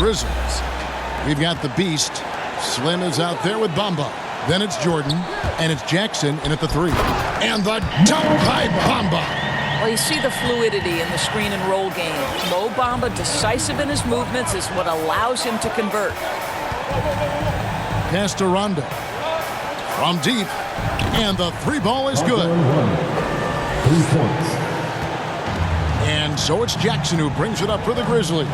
Grizzlies. We've got the Beast. Slim is out there with Bamba. Then it's Jordan, and it's Jackson in at the 3. And the dunk by Bamba. Well, you see the fluidity in the screen and roll game. Mo Bamba, decisive in his movements, is what allows him to convert. Pass to Rondo. From deep, and the 3 ball is good. 3 points. And so it's Jackson who brings it up for the Grizzlies.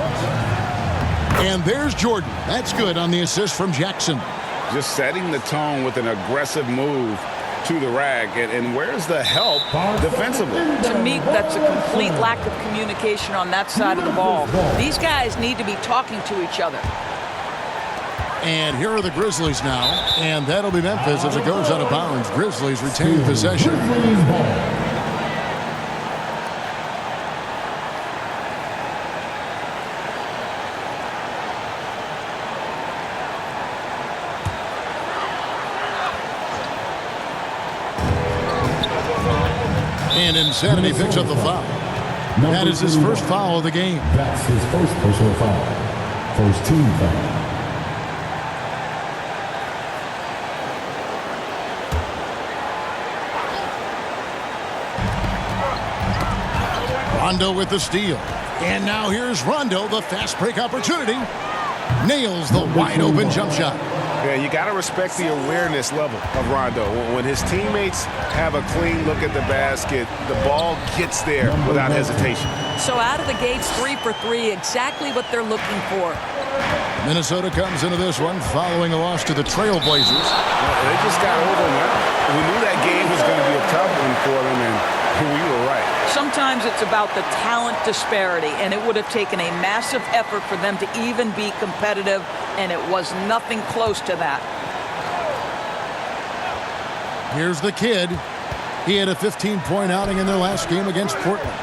And there's Jordan. That's good on the assist from Jackson. Just setting the tone with an aggressive move to the rack. And where's the help defensively? To me, that's a complete lack of communication on that side of the ball. These guys need to be talking to each other. And here are the Grizzlies now. And that'll be Memphis as it goes out of bounds. Grizzlies retain possession. And Insanity picks up the foul. That is his first foul of the game. That's his first personal foul. First team foul. Rondo with the steal. And now here's Rondo, the fast break opportunity. Nails the wide open jump shot. Yeah, you got to respect the awareness level of Rondo. When his teammates have a clean look at the basket, the ball gets there without hesitation. So out of the gates, 3 for 3, exactly what they're looking for. Minnesota comes into this one following a loss to the Trailblazers. They just got overwhelmed. We knew that game was going to be a tough one for them, and we were right. Sometimes it's about the talent disparity, and it would have taken a massive effort for them to even be competitive, and it was nothing close to that. Here's the kid. He had a 15-point outing in their last game against Portland.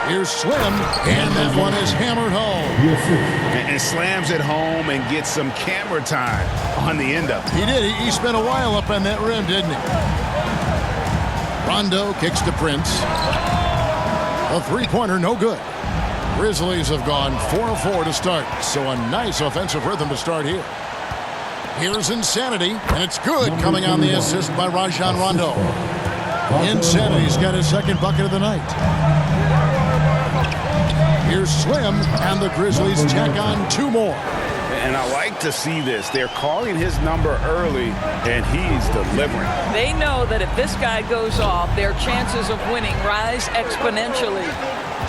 Here's Slim, and that one is hammered home. And slams it home and gets some camera time on the end of it. He did. He spent a while up on that rim, didn't he? Rondo kicks to Prince. A three-pointer, no good. Grizzlies have gone 4-4 to start, so a nice offensive rhythm to start here. Here's Insanity, and it's good coming on the assist by Rajon Rondo. Insanity's got his second bucket of the night. Here's Slim, and the Grizzlies tack on 2 more. And I like to see this. They're calling his number early, and he's delivering. They know that if this guy goes off, their chances of winning rise exponentially.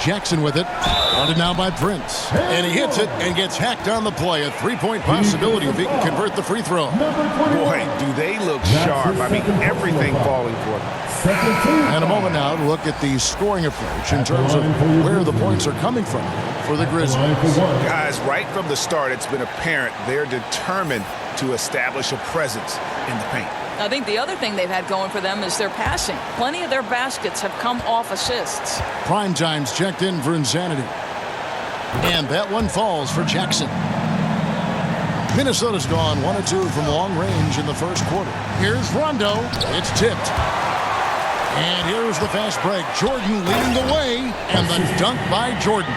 Jackson with it. Wanted now by Prince. And he hits it and gets hacked on the play. A 3-point possibility if he can convert the free throw. Boy, do they look sharp. I mean, everything falling for them. And a moment now to look at the scoring approach in terms of where the points are coming from for the Grizzlies. Guys, right from the start, it's been apparent they're determined to establish a presence in the paint. I think the other thing they've had going for them is their passing. Plenty of their baskets have come off assists. Prime time's checked in for Insanity. And that one falls for Jackson. Minnesota's gone 1 of 2 from long range in the first quarter. Here's Rondo. It's tipped. And here's the fast break. Jordan leading the way, and the dunk by Jordan.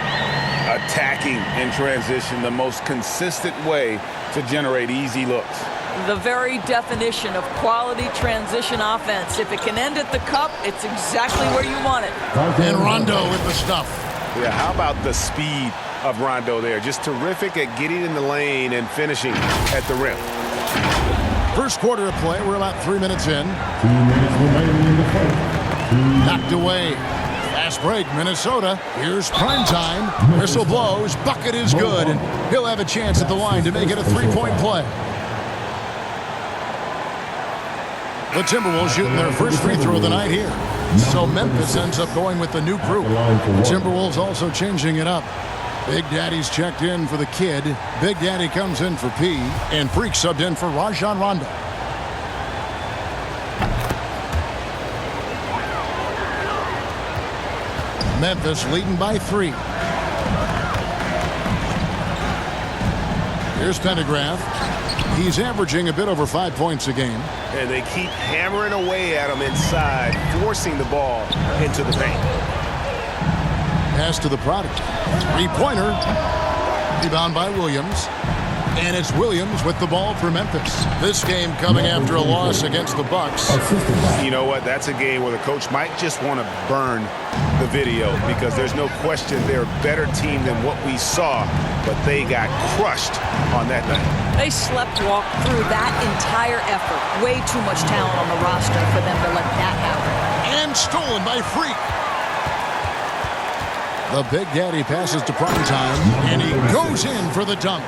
Attacking in transition, the most consistent way to generate easy looks. The very definition of quality transition offense. If it can end at the cup, it's exactly where you want it. And Rondo with the stuff. Yeah, how about the speed of Rondo there? Just terrific at getting in the lane and finishing at the rim. First quarter of play, we're about 3 minutes in. 2 minutes remaining in the first. Knocked away. Fast break, Minnesota. Here's prime time. Whistle blows. Bucket is good, and he'll have a chance at the line to make it a 3-point play. The Timberwolves shooting their first free throw of the night here. So Memphis ends up going with the new group. The Timberwolves also changing it up. Big Daddy's checked in for the kid. Big Daddy comes in for P. And Freak subbed in for Rajon Rondo. Memphis leading by 3. Here's Pendergraph. He's averaging a bit over 5 points a game. And they keep hammering away at him inside, forcing the ball into the paint. Pass to the prodigy. Three-pointer. Rebound by Williams. And it's Williams with the ball for Memphis. This game coming after a loss against the Bucks. You know what? That's a game where the coach might just want to burn the video because there's no question they're a better team than what we saw, but they got crushed on that night. They sleptwalked through that entire effort. Way too much talent on the roster for them to let that happen. And stolen by Freak. The Big Daddy passes to Primetime, and he goes in for the dunk.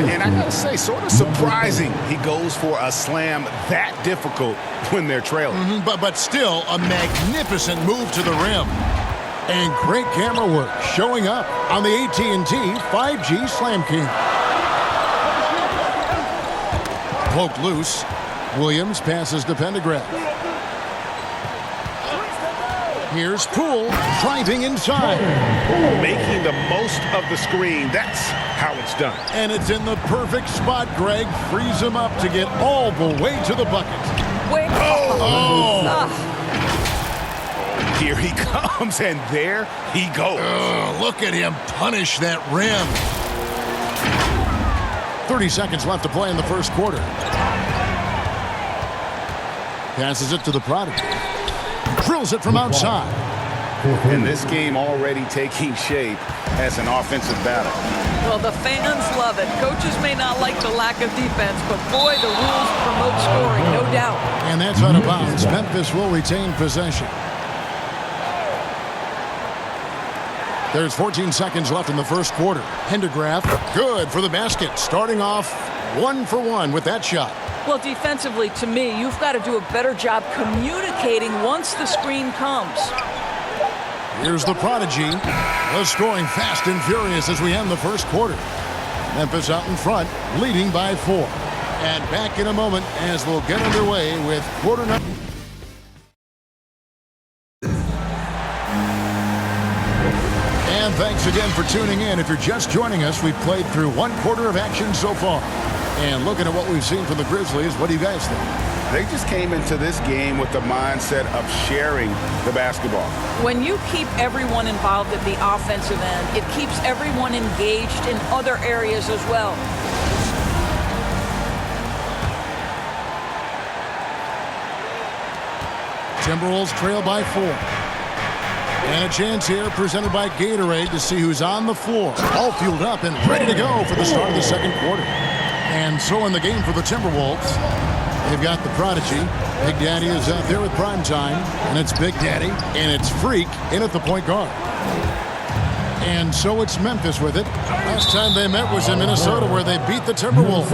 And I gotta say, sort of surprising he goes for a slam that difficult when they're trailing. But still a magnificent move to the rim. And great camera work showing up on the AT&T 5G Slam King. Poked loose. Williams passes to Pendergraft. Here's Poole driving inside. Making the most of the screen. That's how it's done. And it's in the perfect spot, Greg. Frees him up to get all the way to the bucket. Wait. Here he comes, and there he goes. Look at him punish that rim. 30 seconds left to play in the first quarter. Passes it to the prodigy. Drills it from outside. And this game already taking shape as an offensive battle. Well, the fans love it. Coaches may not like the lack of defense, but boy, the rules promote scoring, no doubt. And that's out of bounds. Memphis will retain possession. There's 14 seconds left in the first quarter. Pendergraft, good for the basket. Starting off 1 for 1 with that shot. Well, defensively, to me, you've got to do a better job communicating once the screen comes. Here's the prodigy. The scoring fast and furious as we end the first quarter. Memphis out in front, leading by 4. And back in a moment as we'll get underway with quarter number. And thanks again for tuning in. If you're just joining us, we've played through 1 quarter of action so far. And looking at what we've seen from the Grizzlies, what do you guys think? They just came into this game with the mindset of sharing the basketball. When you keep everyone involved at the offensive end, it keeps everyone engaged in other areas as well. Timberwolves trail by 4. And a chance here presented by Gatorade to see who's on the floor. All fueled up and ready to go for the start of the second quarter. And so in the game for the Timberwolves, they've got the prodigy. Big Daddy is out there with Primetime. And it's Big Daddy. And it's Freak in at the point guard. And so it's Memphis with it. Last time they met was in Minnesota where they beat the Timberwolves.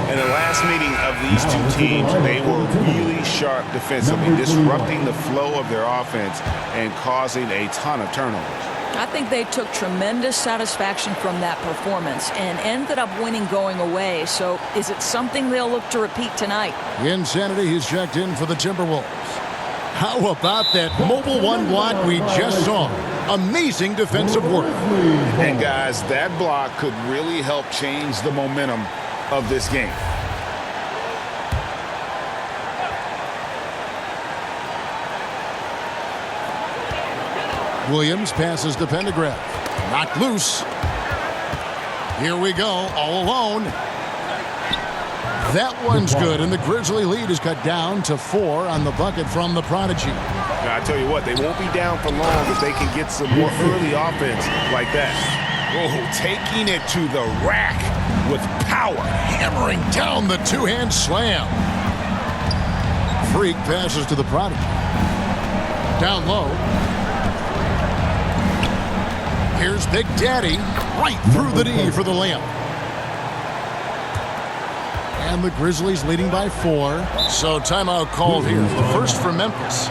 In the last meeting of these two teams, they were really sharp defensively, disrupting the flow of their offense and causing a ton of turnovers. I think they took tremendous satisfaction from that performance and ended up winning going away. So is it something they'll look to repeat tonight? Insanity, he's checked in for the Timberwolves. How about that mobile one block we just saw? Amazing defensive work. And guys, that block could really help change the momentum of this game. Williams passes to Pendergraft. Knocked loose. Here we go, all alone. That one's good, and the Grizzly lead is cut down to 4 on the bucket from the prodigy. Now, I tell you what, they won't be down for long if they can get some more early offense like that. Oh, taking it to the rack with power. Hammering down the two-hand slam. Freak passes to the prodigy. Down low. Here's Big Daddy right through the knee for the layup. And the Grizzlies leading by 4. So timeout called here. The first for Memphis.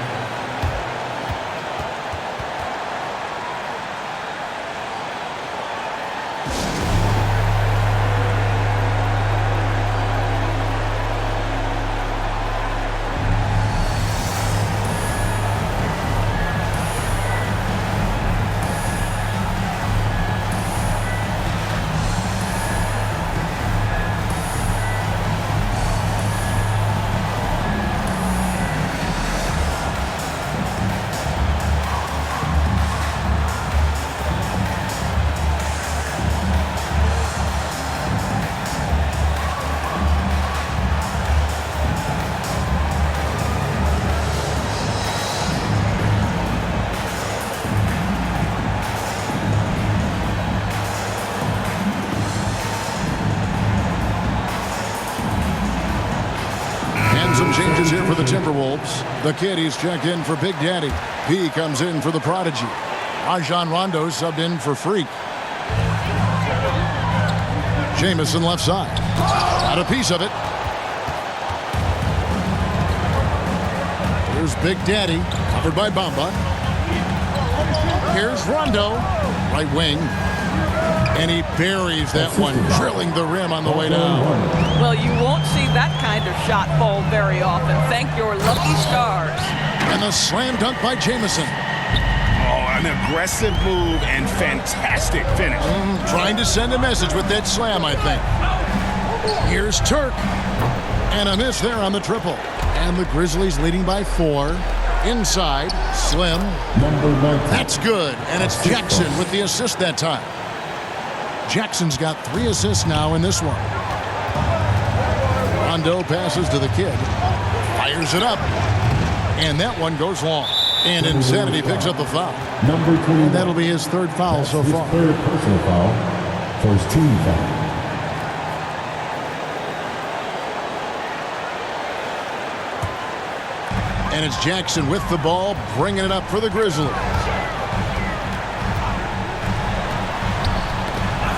starters here for the Timberwolves. The kid, he's checked in for Big Daddy. P comes in for the Prodigy. Rajon Rondo subbed in for Freak. Jamison left side. Got a piece of it. Here's Big Daddy, covered by Bamba. Here's Rondo, right wing. And he buries that one, drilling the rim on the way down. Well, you won't see that kind of shot fall very often. Thank your lucky stars. And the slam dunk by Jamison. Oh, an aggressive move and fantastic finish. Trying to send a message with that slam, I think. Here's Turk. And a miss there on the triple. And the Grizzlies leading by 4. Inside, Slim. Number 19. That's good. And it's Jackson with the assist that time. Jackson's got 3 assists now in this one. Rondo passes to the kid. Fires it up. And that one goes long. And Insanity picks up the foul. Number 20. And that'll be his 3rd foul so His far. 3rd personal foul. First team foul. And it's Jackson with the ball, bringing it up for the Grizzlies.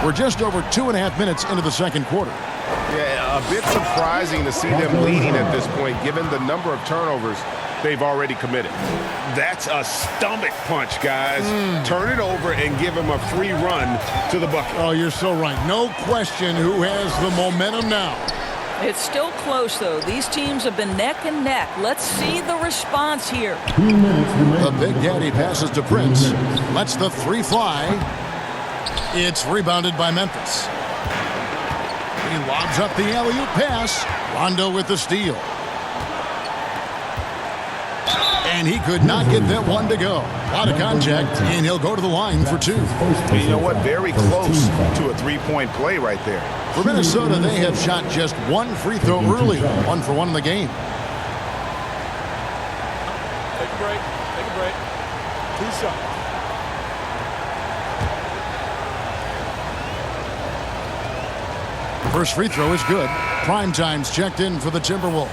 We're just over 2.5 minutes into the second quarter. Yeah, a bit surprising to see them leading at this point, given the number of turnovers they've already committed. That's a stomach punch, guys. Turn it over and give him a free run to the bucket. Oh, you're so right. No question who has the momentum now. It's still close, though. These teams have been neck and neck. Let's see the response here. 2 minutes remaining. The Big Daddy passes to Prince. Lets the 3 fly. It's rebounded by Memphis. He lobs up the alley-oop pass. Rondo with the steal. And he could not get that one to go. A lot of contact, and he'll go to the line for 2. You know what? Very close to a three-point play right there. For Minnesota, they have shot just 1 free throw early. 1 for 1 in the game. Take a break. Take a break. 2 shots. First free throw is good. Prime time's checked in for the Timberwolves.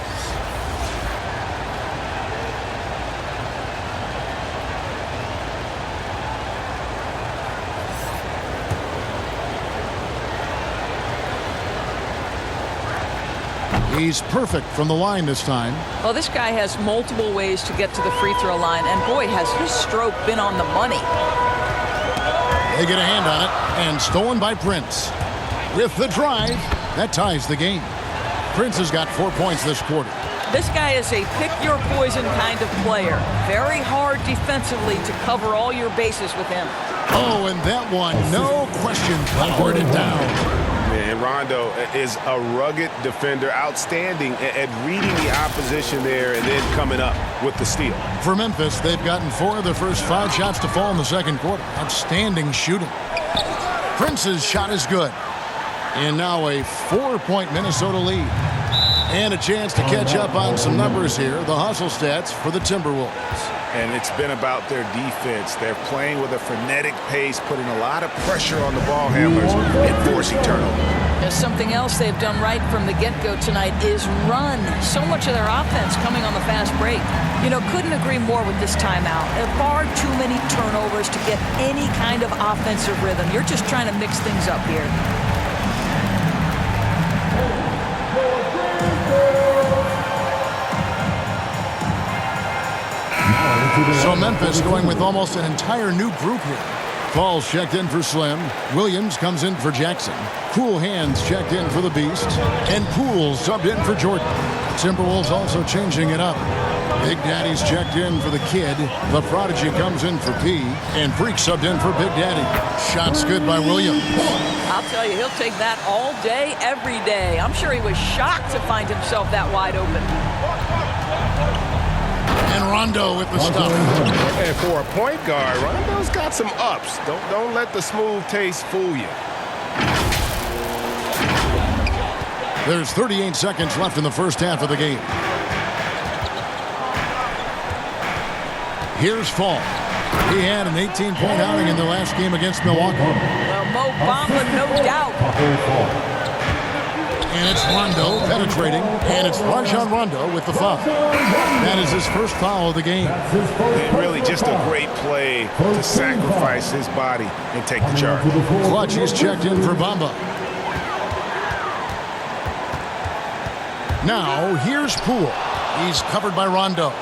He's perfect from the line this time. Well, this guy has multiple ways to get to the free throw line, and boy, has his stroke been on the money. They get a hand on it, and stolen by Prince. With the drive, that ties the game. Prince has got 4 points this quarter. This guy is a pick-your-poison kind of player. Very hard defensively to cover all your bases with him. Oh, and that one, no question, powered it down. Man, Rondo is a rugged defender, outstanding at reading the opposition there and then coming up with the steal. For Memphis, they've gotten 4 of their first 5 shots to fall in the second quarter. Outstanding shooting. Prince's shot is good. And now a 4-point Minnesota lead. And a chance to catch up on some numbers here. The hustle stats for the Timberwolves. And it's been about their defense. They're playing with a frenetic pace, putting a lot of pressure on the ball handlers and forcing turnovers. There's something else they've done right from the get-go tonight is run. So much of their offense coming on the fast break. You know, couldn't agree more with this timeout. There are far too many turnovers to get any kind of offensive rhythm. You're just trying to mix things up here. So Memphis going with almost an entire new group here. Falls checked in for Slim. Williams comes in for Jackson. Cool Hands checked in for the Beast. And Poole subbed in for Jordan. Timberwolves also changing it up. Big Daddy's checked in for the Kid. The Prodigy comes in for P. And Freak subbed in for Big Daddy. Shots good by Williams. I'll tell you, he'll take that all day, every day. I'm sure he was shocked to find himself that wide open. And Rondo with the stuff. And for a point guard, Rondo's got some ups. Don't let the smooth taste fool you. There's 38 seconds left in the first half of the game. Here's Fall. He had an 18-point outing in the last game against Milwaukee. Well, Mo Bamba, no doubt. And it's Rondo penetrating. And it's Rajon Rondo with the foul. That is his first foul of the game. And really just a great play to sacrifice his body and take the charge. Clutch is checked in for Bamba. Now, here's Poole. He's covered by Rondo.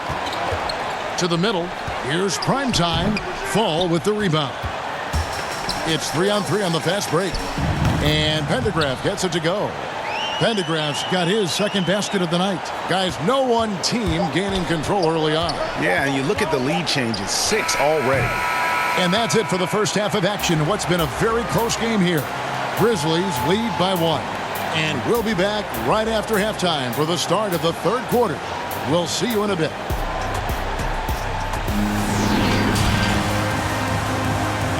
To the middle. Here's Primetime. Fall with the rebound. It's 3-on-3 on the fast break. And Pendergraph gets it to go. Pendergraph's got his second basket of the night. Guys, no one team gaining control early on. Yeah, and you look at the lead changes, 6 already. And that's it for the first half of action. What's been a very close game here. Grizzlies lead by 1. And we'll be back right after halftime for the start of the third quarter. We'll see you in a bit.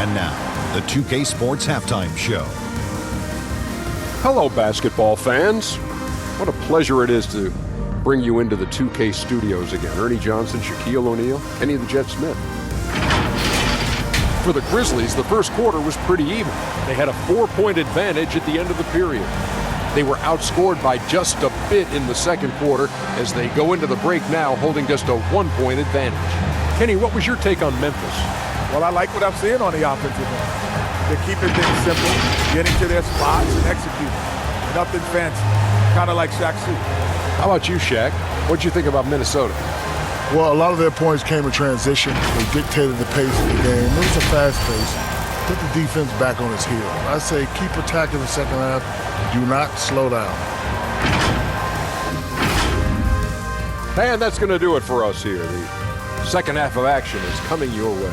And now, the 2K Sports Halftime Show. Hello, basketball fans. What a pleasure it is to bring you into the 2K studios again. Ernie Johnson, Shaquille O'Neal, Kenny the Jet Smith. For the Grizzlies, the first quarter was pretty even. They had a 4-point advantage at the end of the period. They were outscored by just a bit in the second quarter as they go into the break now holding just a 1-point advantage. Kenny, what was your take on Memphis? Well, I like what I'm seeing on the offensive end. They're keeping things simple, getting to their spots and executing. Nothing fancy, kind of like Shaq Fu. How about you, Shaq? What'd you think about Minnesota? Well, a lot of their points came in transition. They dictated the pace of the game. It was a fast pace. Put the defense back on its heels. I say keep attacking the second half. Do not slow down. And that's going to do it for us here. The second half of action is coming your way.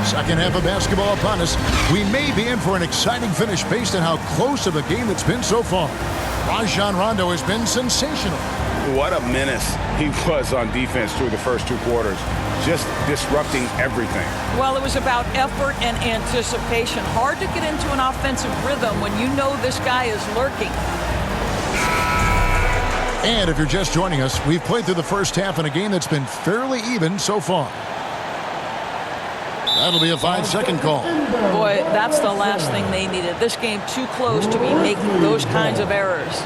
Second half of basketball upon us. We may be in for an exciting finish based on how close of a game it's been so far. Rajon Rondo has been sensational. What a menace he was on defense through the first 2 quarters. Just disrupting everything. Well, it was about effort and anticipation. Hard to get into an offensive rhythm when you know this guy is lurking. And if you're just joining us, we've played through the first half in a game that's been fairly even so far. That'll be a 5-second call. Boy, that's the last thing they needed. This game too close to be making those kinds of errors.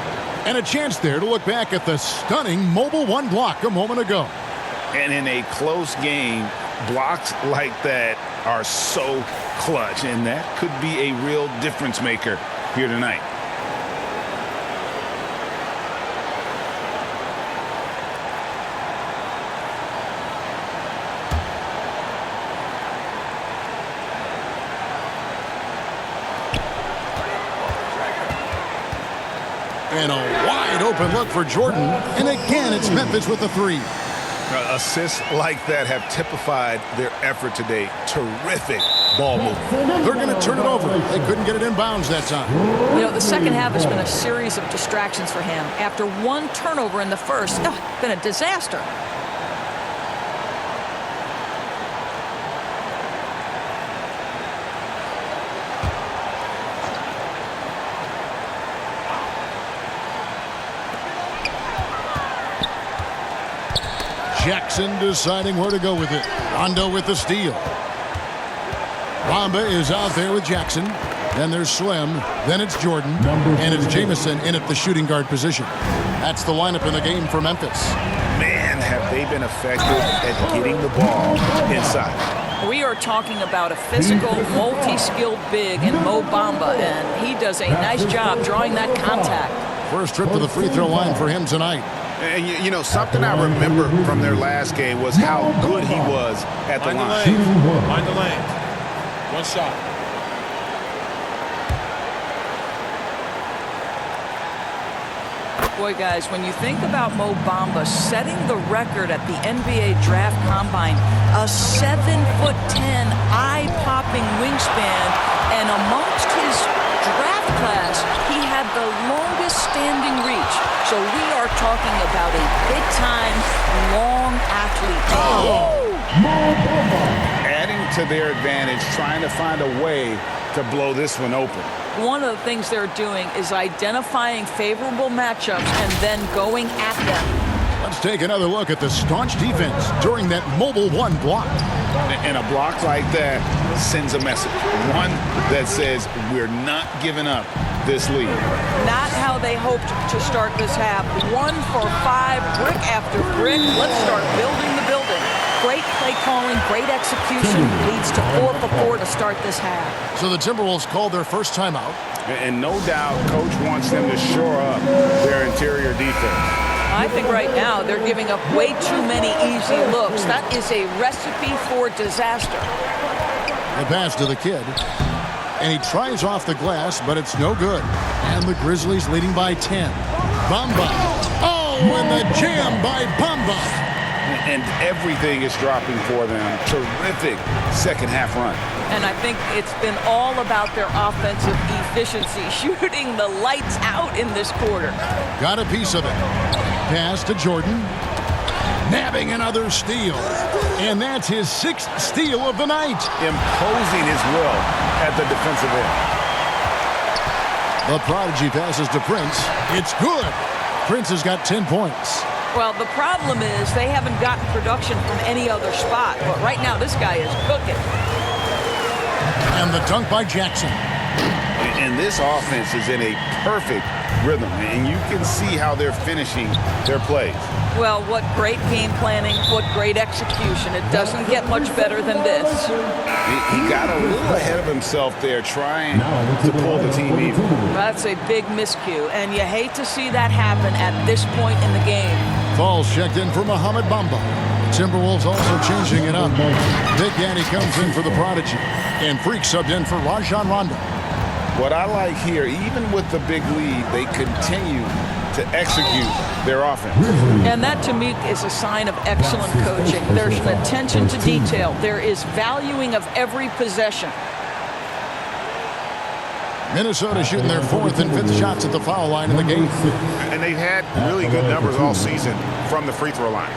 And a chance there to look back at the stunning Mobile 1 block a moment ago. And in a close game, blocks like that are so clutch, and that could be a real difference maker here tonight. And a wide open look for Jordan. And again, it's Memphis with the 3. Assists like that have typified their effort today. Terrific ball movement. They're going to turn it over. They couldn't get it in bounds that time. You know, the second half has been a series of distractions for him. After 1 turnover in the first, been a disaster. Jackson deciding where to go with it. Rondo with the steal. Bamba is out there with Jackson. Then there's Slim. Then it's Jordan. And it's Jamison in at the shooting guard position. That's the lineup in the game for Memphis. Man, have they been effective at getting the ball inside. We are talking about a physical, multi-skilled big in Mo Bamba, and he does a nice job drawing that contact. First trip to the free throw line for him tonight. And you know, something I remember from their last game was how good he was at the line. Mind the lane. 1 shot. Boy, guys, when you think about Mo Bamba setting the record at the NBA Draft Combine, a 7'10", eye-popping wingspan, and amongst his draft class, he had the longest standing reach. So we are talking about a big-time, long athlete. Adding to their advantage, trying to find a way to blow this one open. One of the things they're doing is identifying favorable matchups and then going at them. Let's take another look at the staunch defense during that Mobile One block. And a block like that sends a message. One that says we're not giving up this lead. Not how they hoped to start this half. 1 for 5, brick after brick. Let's start building the building. Great play calling, great execution. Leads to 4 for 4 to start this half. So the Timberwolves called their first timeout. And no doubt, Coach wants them to shore up their interior defense. I think right now they're giving up way too many easy looks. That is a recipe for disaster. The pass to the kid. And he tries off the glass, but it's no good. And the Grizzlies leading by 10. Bamba. Oh, and the jam by Bamba. And everything is dropping for them. Terrific second half run. And I think it's been all about their offensive efficiency, shooting the lights out in this quarter. Got a piece of it. Pass to Jordan. Nabbing another steal. And that's his 6th steal of the night. Imposing his will at the defensive end. The prodigy passes to Prince. It's good. Prince has got 10 points. Well, the problem is they haven't gotten production from any other spot. But right now, this guy is cooking. And the dunk by Jackson. And this offense is in a perfect rhythm. And you can see how they're finishing their plays. Well, what great game planning, what great execution. It doesn't get much better than this. He got a little ahead of himself there trying to pull the team even. That's a big miscue, and you hate to see that happen at this point in the game. Falls checked in for Mohamed Bamba. Timberwolves also changing it up. Big Daddy comes in for the prodigy. And Freak subbed in for Rajon Rondo. What I like here, even with the big lead, they continue to execute their offense. And that, to me, is a sign of excellent coaching. There's an attention to detail. There is valuing of every possession. Minnesota shooting their 4th and 5th shots at the foul line in the game. And they've had really good numbers all season from the free throw line.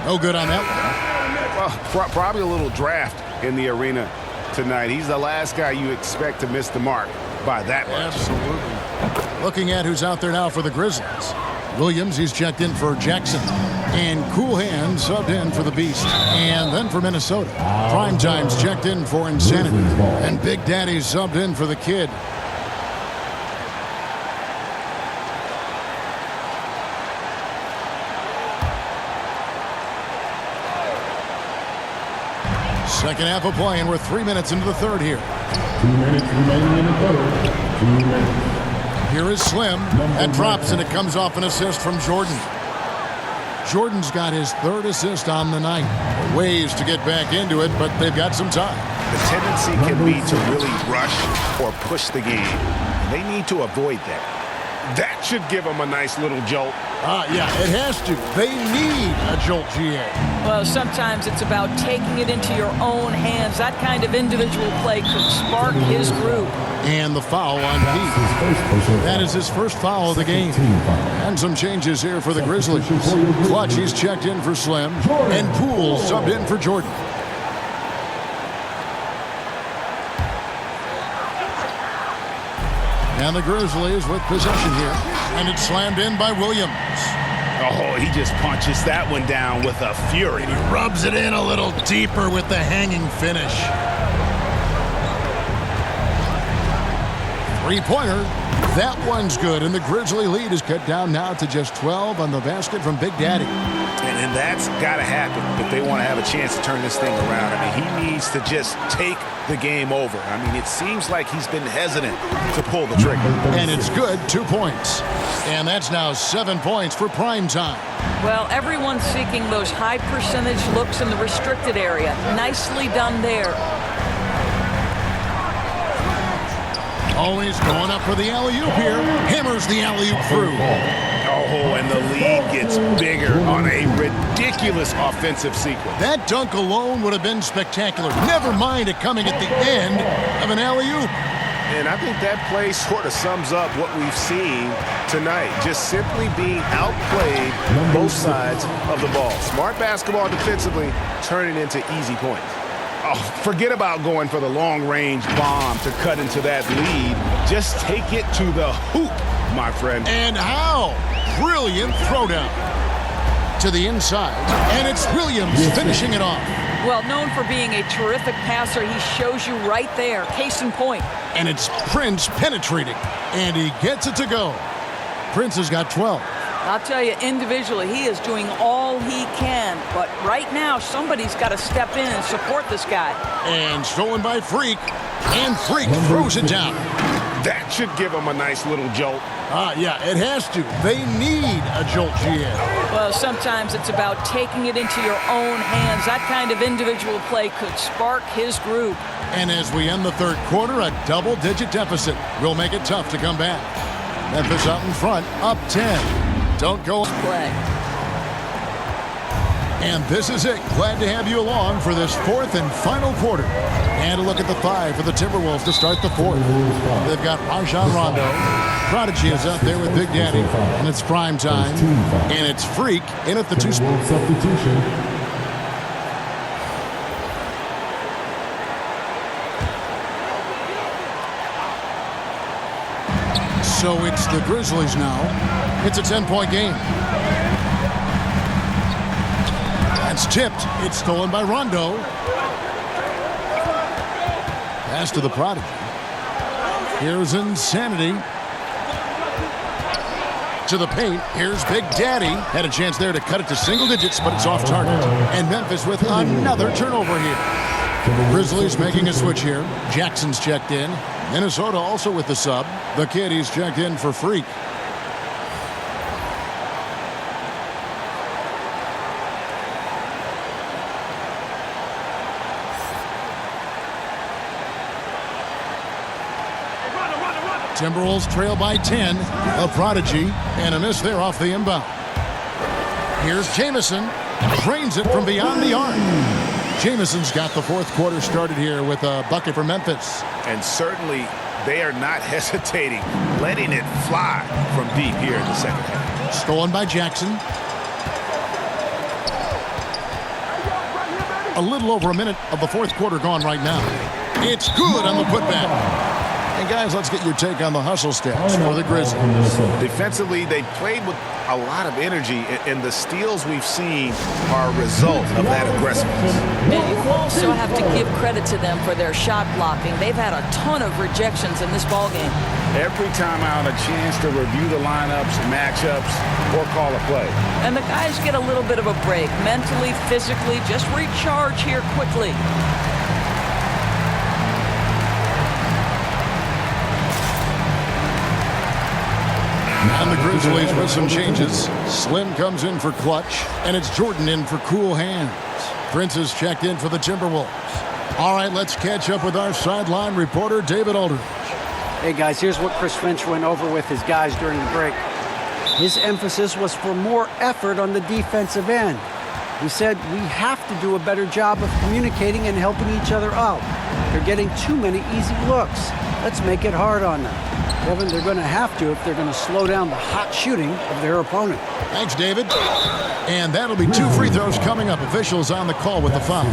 No good on that one. Well, probably a little draft in the arena tonight. He's the last guy you expect to miss the mark by that much. Absolutely. Looking at who's out there now for the Grizzlies. Williams, he's checked in for Jackson. And Cool Hand subbed in for the Beast. And then for Minnesota. Prime Time's checked in for Insanity. And Big Daddy subbed in for the Kid. Second half of play, and we're 3 minutes into the third here. 2 minutes remaining in the third. 2 minutes. Here is Slim. That drops, and it comes off an assist from Jordan. Jordan's got his 3rd assist on the night. Ways to get back into it, but they've got some time. The tendency can be to really rush or push the game. They need to avoid that. That should give them a nice little jolt. Yeah, it has to. They need a jolt, GA. Well, sometimes it's about taking it into your own hands. That kind of individual play could spark his groove. And the foul on Pete. That is his first foul of the game. And some changes here for the Grizzlies. Clutch, he's checked in for Slim. And Poole subbed in for Jordan. And the Grizzlies with possession here. And it's slammed in by Williams. Oh, he just punches that one down with a fury. He rubs it in a little deeper with the hanging finish. Three-pointer. That one's good, and the Grizzly lead is cut down now to just 12 on the basket from Big Daddy. And that's got to happen if they want to have a chance to turn this thing around. I mean, he needs to just take the game over. I mean, it seems like he's been hesitant to pull the trigger. And it's good, 2 points. And that's now 7 points for Prime Time. Well, everyone's seeking those high percentage looks in the restricted area. Nicely done there. Always going up for the alley-oop here. Hammers the alley-oop through. Oh, Oh, and the lead gets bigger on a ridiculous offensive sequence. That dunk alone would have been spectacular. Never mind it coming at the end of an alley-oop. And I think that play sort of sums up what we've seen tonight. Just simply being outplayed both sides of the ball. Smart basketball defensively, turning into easy points. Oh, forget about going for the long-range bomb to cut into that lead. Just take it to the hoop, my friend. And how? Brilliant throwdown to the inside. And it's Williams finishing it off. Well, known for being a terrific passer, he shows you right there. Case in point. And it's Prince penetrating. And he gets it to go. Prince has got 12. I'll tell you, individually, he is doing all he can. But right now, somebody's got to step in and support this guy. And stolen by Freak. And Freak throws it down. That should give him a nice little jolt. Yeah, it has to. They need a jolt, GM. Well, sometimes it's about taking it into your own hands. That kind of individual play could spark his group. And as we end the third quarter, a double-digit deficit will make it tough to come back. Memphis out in front, up 10. Don't go Play. And this is it. Glad to have you along for this fourth and final quarter. And a look at the five for the Timberwolves to start the fourth. They've got Rajon Rondo. Prodigy is out there with Big Daddy. And it's prime time. And it's Freak in at the two spot. Substitution. So it's the Grizzlies now. It's a 10-point game. That's tipped. It's stolen by Rondo. Pass to the Prodigy. Here's Insanity. To the paint. Here's Big Daddy. Had a chance there to cut it to single digits, but it's off target. And Memphis with another turnover here. Grizzlies making a switch here. Jackson's checked in. Minnesota also with the sub. The kid, he's checked in for Freak. Timberwolves trail by 10. A Prodigy and a miss there off the inbound. Here's Jamison. Drains it from beyond the arc. Jamison's got the fourth quarter started here with a bucket for Memphis. And certainly they are not hesitating, letting it fly from deep here in the second half. Stolen by Jackson. A little over a minute of the fourth quarter gone right now. It's good on the putback. And guys, let's get your take on the hustle stats for the Grizzlies. Defensively, they played with a lot of energy, and the steals we've seen are a result of that aggressiveness. And you also have to give credit to them for their shot blocking. They've had a ton of rejections in this ballgame. Every time out, a chance to review the lineups, matchups, or call a play. And the guys get a little bit of a break, mentally, physically, just recharge here quickly. And the Grizzlies with some changes. Slim comes in for clutch, and it's Jordan in for cool hands. Prince is checked in for the Timberwolves. All right, let's catch up with our sideline reporter, David Aldridge. Hey, guys, here's what Chris Finch went over with his guys during the break. His emphasis was for more effort on the defensive end. He said, we have to do a better job of communicating and helping each other out. They're getting too many easy looks. Let's make it hard on them. Kevin, they're going to have to if they're going to slow down the hot shooting of their opponent. Thanks, David. And that'll be 2 free throws coming up. Officials on the call with the foul.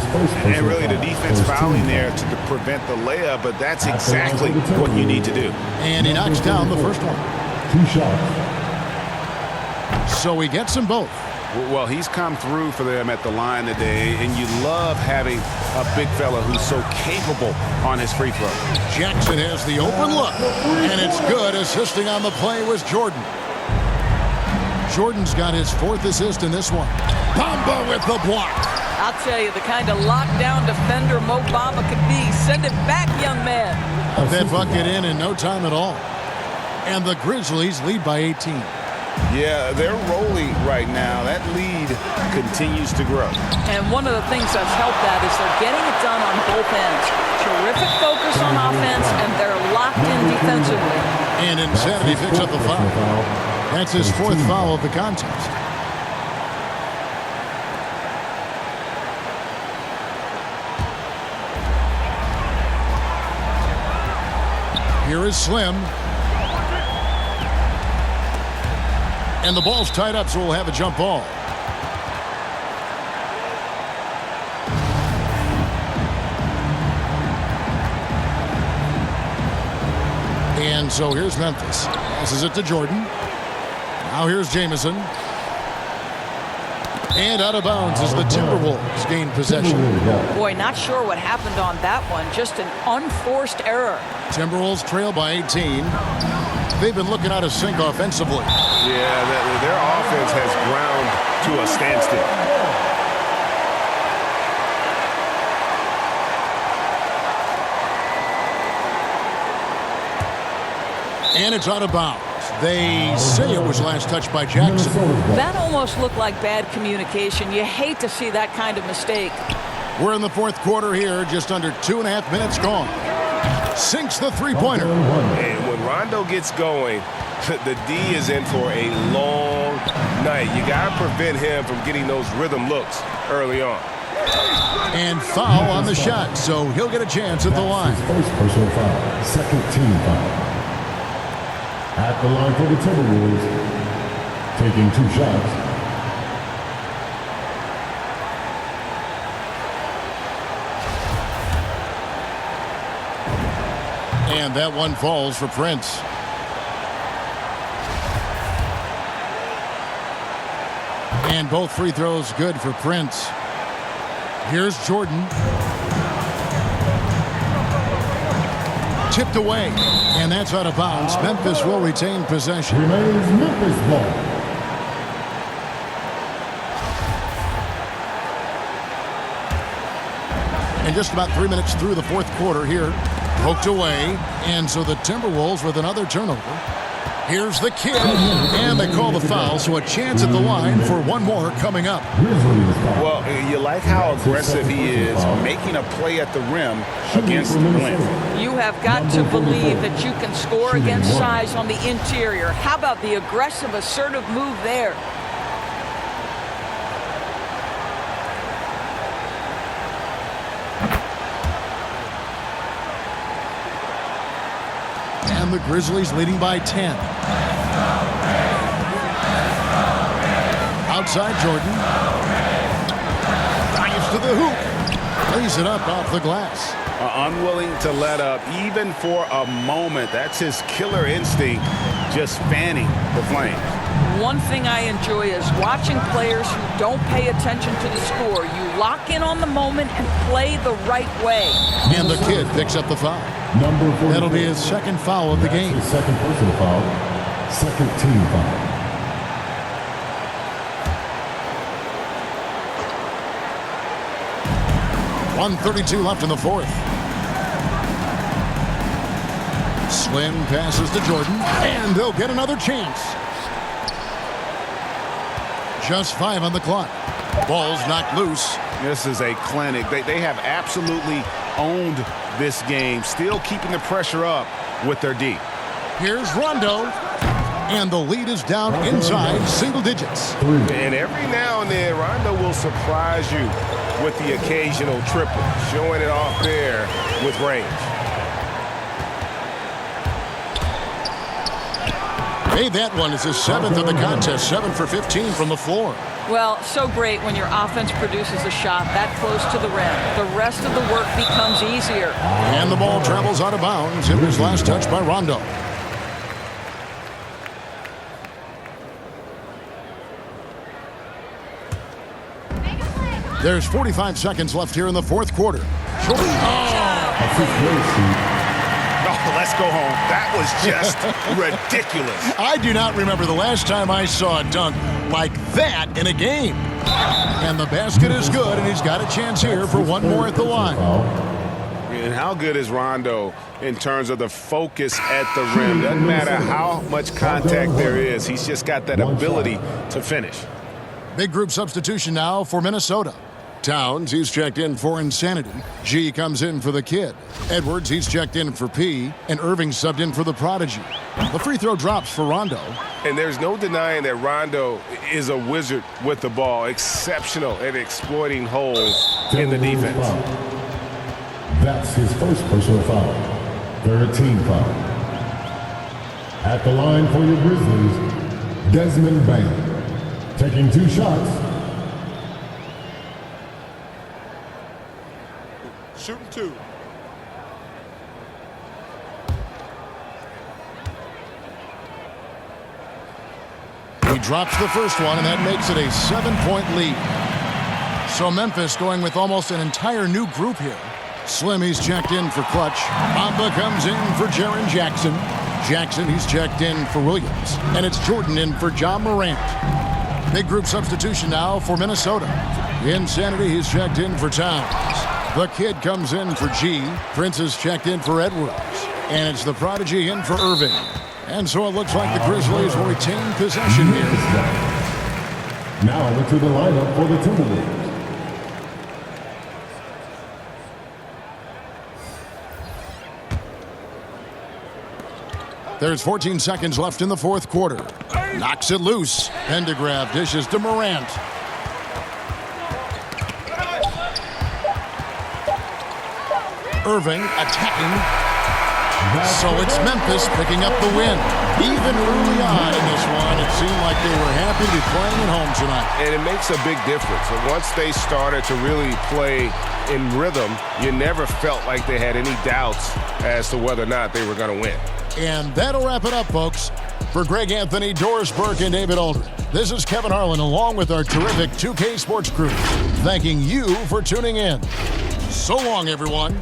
And really the defense fouling there to prevent the layup, but that's exactly what you need to do. And he knocks down the first one. 2 shots. So he gets them both. Well, he's come through for them at the line today, and you love having a big fella who's so capable on his free throw. Jackson has the open look, and it's good. Assisting on the play was Jordan. Jordan's got his 4th assist in this one. Bamba with the block. I'll tell you, the kind of lockdown defender Mo Bamba could be. Send it back, young man. That bucket in no time at all. And the Grizzlies lead by 18. Yeah, they're rolling right now. That lead continues to grow. And one of the things that's helped that is they're getting it done on both ends. Terrific focus on offense, and they're locked in defensively. And Insanity picks up the foul. That's his fourth foul of the contest. Here is Slim. And the ball's tied up, so we'll have a jump ball. And so here's Memphis. Passes it to Jordan. Now here's Jamison. And out of bounds as the Timberwolves gain possession. Boy, not sure what happened on that one. Just an unforced error. Timberwolves trail by 18. They've been looking out of sync offensively. Yeah, their offense has ground to a standstill. And it's out of bounds. They say it was last touched by Jackson. That almost looked like bad communication. You hate to see that kind of mistake. We're in the fourth quarter here, just under 2.5 minutes gone. Sinks the three-pointer. And when Rondo gets going, the D is in for a long night. You got to prevent him from getting those rhythm looks early on. And foul on the shot, so he'll get a chance at the line. First personal foul, second team foul. At the line for the Timberwolves, taking 2 shots. And that one falls for Prince. And both free throws good for Prince. Here's Jordan. Tipped away, and that's out of bounds. Memphis will retain possession. Remains Memphis ball. And just about 3 minutes through the fourth quarter here. Poked away, and so the Timberwolves with another turnover. Here's the kid, and they call the foul, so a chance at the line for one more coming up. Well, you like how aggressive he is, making a play at the rim against length. You have got to believe that you can score against size on the interior. How about the aggressive, assertive move there? And the Grizzlies leading by 10. Outside Jordan. Dives to the hoop. Lays it up off the glass. Unwilling to let up even for a moment. That's his killer instinct, just fanning the flames. One thing I enjoy is watching players who don't pay attention to the score. You lock in on the moment and play the right way. And the kid picks up the foul. That'll be his second foul of the game. His second personal foul, second team foul. .132 left in the fourth. Slim passes to Jordan, and they'll get another chance. Just 5 on the clock. Ball's knocked loose. This is a clinic. They have absolutely owned this game, still keeping the pressure up with their D. Here's Rondo, and the lead is down inside single digits. And every now and then, Rondo will surprise you with the occasional triple, showing it off there with range. Hey, that one is his 7th of the contest, 7 for 15 from the floor. Well, so great when your offense produces a shot that close to the rim. The rest of the work becomes easier. And the ball travels out of bounds. It was last touched by Rondo. There's 45 seconds left here in the fourth quarter. Oh, let's go home. That was just ridiculous. I do not remember the last time I saw a dunk like that in a game. And the basket is good, and he's got a chance here for one more at the line. And how good is Rondo in terms of the focus at the rim? Doesn't matter how much contact there is. He's just got that ability to finish. Big group substitution now for Minnesota. Towns, he's checked in for Insanity. G comes in for the Kid. Edwards, he's checked in for P. And Irving subbed in for the Prodigy. The free throw drops for Rondo. And there's no denying that Rondo is a wizard with the ball, exceptional at exploiting holes in the defense. That's his first personal foul. Third team foul. At the line for your Grizzlies, Desmond Bain. Taking 2 shots. Shooting 2. He drops the first one, and that makes it a 7-point lead. So Memphis going with almost an entire new group here. Slim, he's checked in for Clutch. Bamba comes in for Jaren Jackson. Jackson, he's checked in for Williams. And it's Jordan in for John Morant. Big group substitution now for Minnesota. Insanity, he's checked in for Towns. The Kid comes in for G. Prince is checked in for Edwards. And it's the Prodigy in for Irving. And so it looks like the Grizzlies will retain possession here. Now into the lineup for the Timberwolves. There's 14 seconds left in the fourth quarter. Knocks it loose. Pendergraph dishes to Morant. Irving attacking. So it's Memphis picking up the win. Even early on in this one, it seemed like they were happy to be playing at home tonight. And it makes a big difference. And once they started to really play in rhythm, you never felt like they had any doubts as to whether or not they were going to win. And that'll wrap it up, folks. For Greg Anthony, Doris Burke, and David Aldridge, this is Kevin Harlan along with our terrific 2K Sports crew, thanking you for tuning in. So long, everyone.